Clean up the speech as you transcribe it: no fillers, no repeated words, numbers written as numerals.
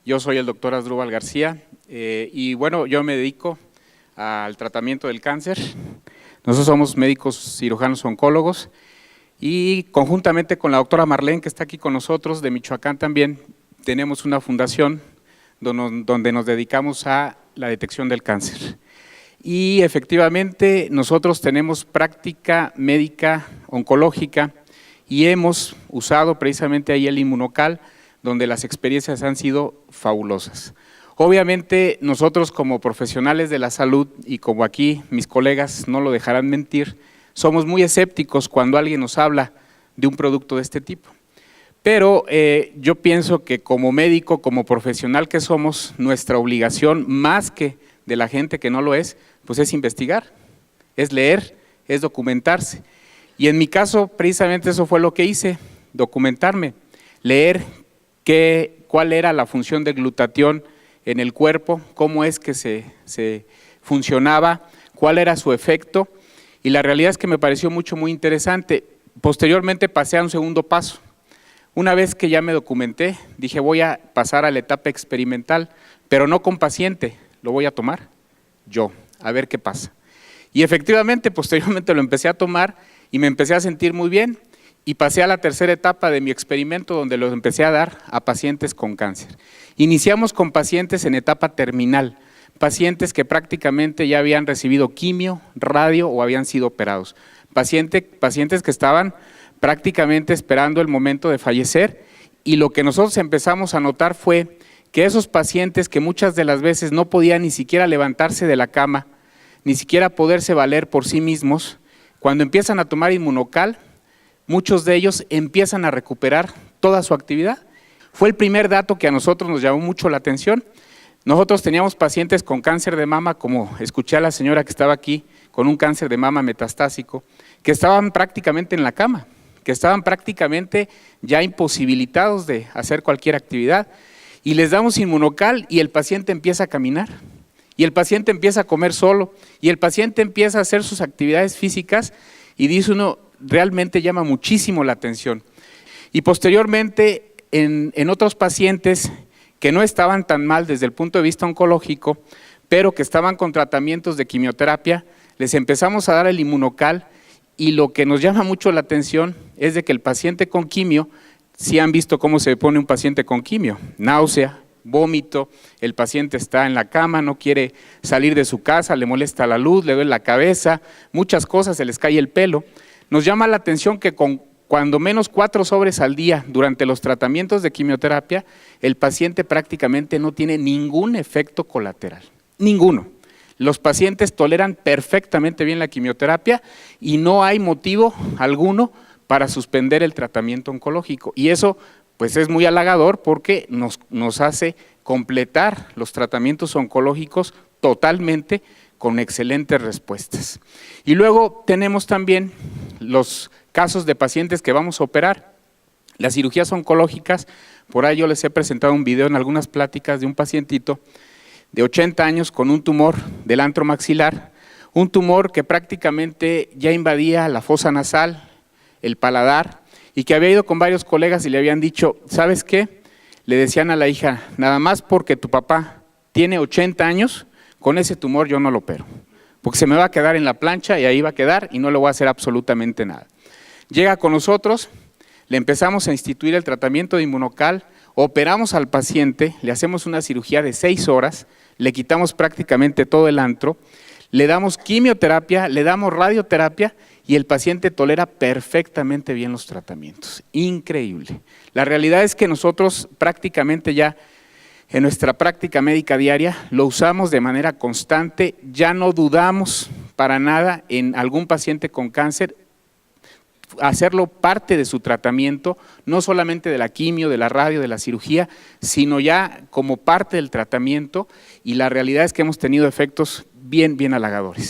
Yo soy el doctor Asdrúbal García y bueno, yo me dedico al tratamiento del cáncer. Nosotros somos médicos cirujanos oncólogos y conjuntamente con la doctora Marlene, que está aquí con nosotros, de Michoacán también, tenemos una fundación donde nos dedicamos a la detección del cáncer. Y efectivamente nosotros tenemos práctica médica oncológica y hemos usado precisamente ahí el Inmunocal, donde las experiencias han sido fabulosas. Obviamente nosotros como profesionales de la salud y como aquí mis colegas no lo dejarán mentir, somos muy escépticos cuando alguien nos habla de un producto de este tipo. Pero yo pienso que como médico, como profesional que somos, nuestra obligación, más que de la gente que no lo es, pues es investigar, es leer, es documentarse. Y en mi caso, precisamente eso fue lo que hice, documentarme, leer cuál era la función del glutatión en el cuerpo, cómo es que se funcionaba, cuál era su efecto, y la realidad es que me pareció muy interesante. Posteriormente pasé a un segundo paso. Una vez que ya me documenté, dije voy a pasar a la etapa experimental, pero no con paciente, lo voy a tomar yo, a ver qué pasa. Y efectivamente, posteriormente lo empecé a tomar y me empecé a sentir muy bien y pasé a la tercera etapa de mi experimento donde lo empecé a dar a pacientes con cáncer. Iniciamos con pacientes en etapa terminal, pacientes que prácticamente ya habían recibido quimio, radio o habían sido operados, pacientes que estaban prácticamente esperando el momento de fallecer, y lo que nosotros empezamos a notar fue que esos pacientes que muchas de las veces no podían ni siquiera levantarse de la cama, ni siquiera poderse valer por sí mismos, cuando empiezan a tomar Inmunocal, muchos de ellos empiezan a recuperar toda su actividad. Fue el primer dato que a nosotros nos llamó mucho la atención. Nosotros teníamos pacientes con cáncer de mama, como escuché a la señora que estaba aquí, con un cáncer de mama metastásico, que estaban prácticamente en la cama, que estaban prácticamente ya imposibilitados de hacer cualquier actividad, y les damos Inmunocal y el paciente empieza a caminar, y el paciente empieza a comer solo, y el paciente empieza a hacer sus actividades físicas, y dice uno, realmente llama muchísimo la atención. Y posteriormente, en otros pacientes que no estaban tan mal desde el punto de vista oncológico, pero que estaban con tratamientos de quimioterapia, les empezamos a dar el Inmunocal, y lo que nos llama mucho la atención es de que el paciente con quimio, si han visto cómo se pone un paciente con quimio, náusea, vómito, el paciente está en la cama, no quiere salir de su casa, le molesta la luz, le duele la cabeza, muchas cosas, se les cae el pelo. Nos llama la atención que con cuando menos 4 sobres al día durante los tratamientos de quimioterapia, el paciente prácticamente no tiene ningún efecto colateral, ninguno. Los pacientes toleran perfectamente bien la quimioterapia y no hay motivo alguno para suspender el tratamiento oncológico. Y eso pues es muy halagador porque nos hace completar los tratamientos oncológicos totalmente con excelentes respuestas. Y luego tenemos también los casos de pacientes que vamos a operar. Las cirugías oncológicas, por ahí yo les he presentado un video en algunas pláticas de un pacientito de 80 años con un tumor del antro maxilar, un tumor que prácticamente ya invadía la fosa nasal, el paladar, y que había ido con varios colegas y le habían dicho, ¿sabes qué? Le decían a la hija, nada más porque tu papá tiene 80 años, con ese tumor yo no lo opero, porque se me va a quedar en la plancha y ahí va a quedar y no le voy a hacer absolutamente nada. Llega con nosotros, le empezamos a instituir el tratamiento de Inmunocal, operamos al paciente, le hacemos una cirugía de 6 horas, le quitamos prácticamente todo el antro, le damos quimioterapia, le damos radioterapia y el paciente tolera perfectamente bien los tratamientos. Increíble. La realidad es que nosotros prácticamente ya en nuestra práctica médica diaria lo usamos de manera constante, ya no dudamos para nada en algún paciente con cáncer, hacerlo parte de su tratamiento, no solamente de la quimio, de la radio, de la cirugía, sino ya como parte del tratamiento, y la realidad es que hemos tenido efectos bien halagadores.